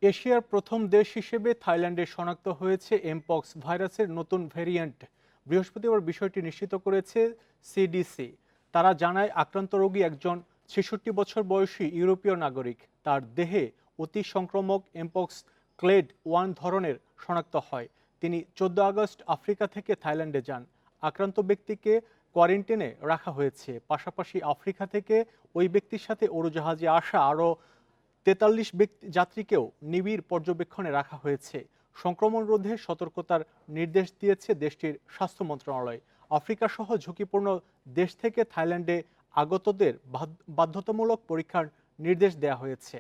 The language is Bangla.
এশিয়ার প্রথম দেশ হিসেবে থাইল্যান্ডে শনাক্ত হয়েছে এমপক্স ভাইরাসের নতুন ভ্যারিয়েন্ট। বৃহস্পতিবার বিষয়টি নিশ্চিত করেছে সিডিসি। তারা জানায় আক্রান্ত রোগী একজন ৬৬ বছর বয়সী ইউরোপীয় নাগরিক। তার দেহে অতি সংক্রামক এমপক্স ক্লেড 1 ধরনের শনাক্ত হয়। তিনি ১৪ আগস্ট আফ্রিকা থেকে থাইল্যান্ডে যান। আক্রান্ত ব্যক্তিকে কোয়ারেন্টাইনে রাখা হয়েছে। পাশাপাশি আফ্রিকা থেকে ওই ব্যক্তির সাথে উড়োজাহাজে আসা আরও ৪৩ যাত্রীকেও নিবিড় পর্যবেক্ষণে রাখা হয়েছে। সংক্রমণ রোধে সতর্কতার নির্দেশ দিয়েছে দেশটির স্বাস্থ্য মন্ত্রণালয়। আফ্রিকা সহ ঝুঁকিপূর্ণ দেশ থেকে থাইল্যান্ডে আগতদের বাধ্যতামূলক পরীক্ষার নির্দেশ দেওয়া হয়েছে।